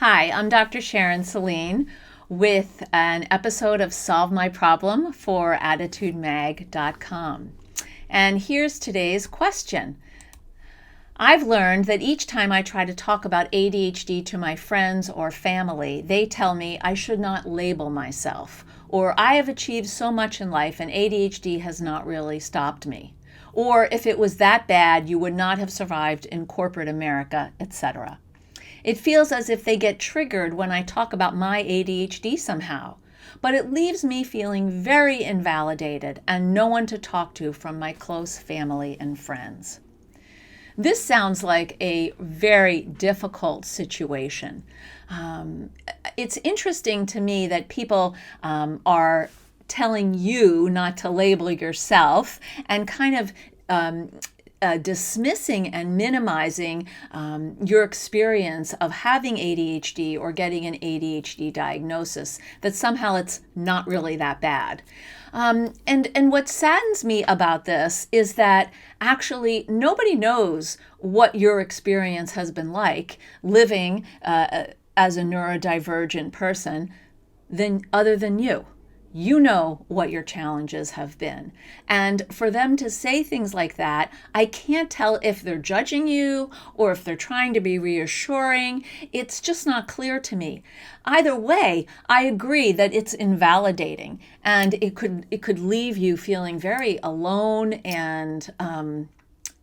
Hi, I'm Dr. Sharon Saline with an episode of Solve My Problem for AttitudeMag.com. And here's today's question. I've learned that each time I try to talk about ADHD to my friends or family, they tell me I should not label myself, or I have achieved so much in life and ADHD has not really stopped me. Or if it was that bad, you would not have survived in corporate America, etc. It feels as if they get triggered when I talk about my ADHD somehow, but it leaves me feeling very invalidated and no one to talk to from my close family and friends. This sounds like a very difficult situation. It's interesting to me that people are telling you not to label yourself and kind of dismissing and minimizing your experience of having ADHD or getting an ADHD diagnosis, that somehow it's not really that bad. And what saddens me about this is that actually nobody knows what your experience has been like living as a neurodivergent person other than you. You know what your challenges have been. And for them to say things like that, I can't tell if they're judging you or if they're trying to be reassuring. It's just not clear to me. Either way, I agree that it's invalidating and it could leave you feeling very alone and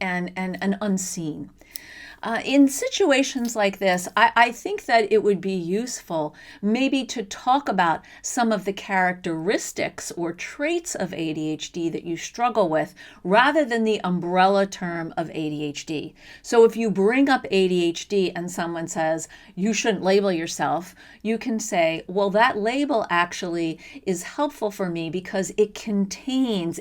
unseen. In situations like this, I think that it would be useful maybe to talk about some of the characteristics or traits of ADHD that you struggle with rather than the umbrella term of ADHD. So if you bring up ADHD and someone says, you shouldn't label yourself, you can say, well, that label actually is helpful for me because it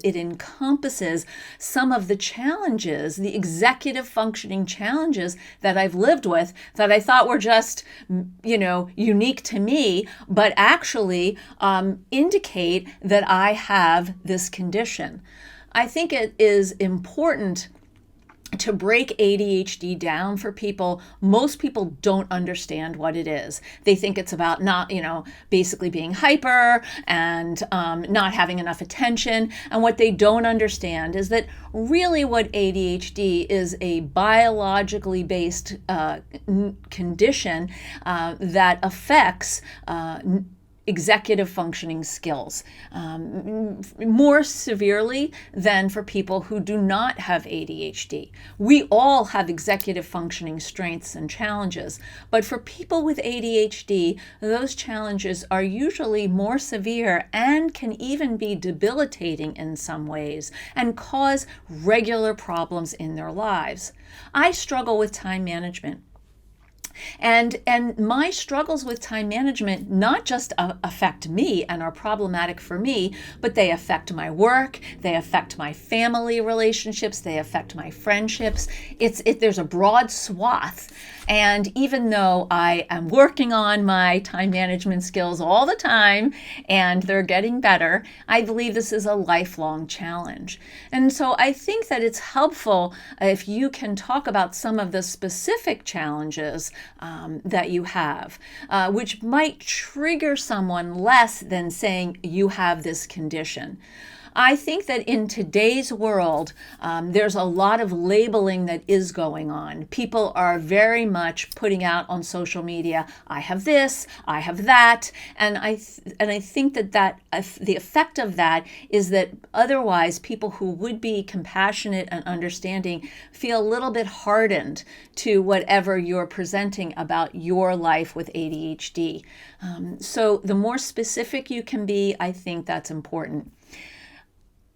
encompasses some of the challenges, the executive functioning challenges that I've lived with that I thought were just, unique to me, but actually indicate that I have this condition. I think it is important to break ADHD down for people. Most people don't understand what it is. They think it's about not, basically being hyper and not having enough attention. And what they don't understand is that really what ADHD is a biologically based condition that affects executive functioning skills more severely than for people who do not have ADHD. We all have executive functioning strengths and challenges, but for people with ADHD, those challenges are usually more severe and can even be debilitating in some ways and cause regular problems in their lives. I struggle with time management. And my struggles with time management not just affect me and are problematic for me, but they affect my work, they affect my family relationships, they affect my friendships. There's a broad swath. And even though I am working on my time management skills all the time and they're getting better, I believe this is a lifelong challenge. And so I think that it's helpful if you can talk about some of the specific challenges that you have, which might trigger someone less than saying you have this condition. I think that in today's world, there's a lot of labeling that is going on. People are very much putting out on social media, I have this, I have that, and I think that the effect of that is that otherwise people who would be compassionate and understanding feel a little bit hardened to whatever you're presenting about your life with ADHD. So the more specific you can be, I think that's important.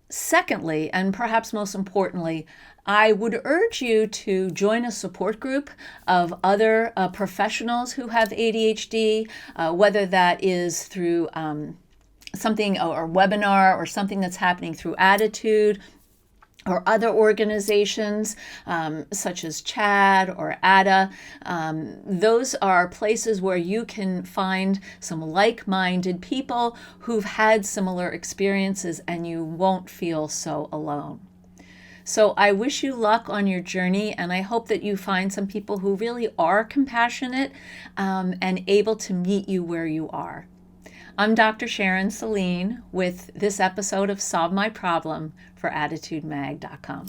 Secondly, and perhaps most importantly, I would urge you to join a support group of other professionals who have ADHD, whether that is through something or webinar or something that's happening through Attitude or other organizations such as CHAD or ADA. Those are places where you can find some like-minded people who've had similar experiences and you won't feel so alone. So I wish you luck on your journey, and I hope that you find some people who really are compassionate and able to meet you where you are. I'm Dr. Sharon Saline with this episode of Solve My Problem for AttitudeMag.com.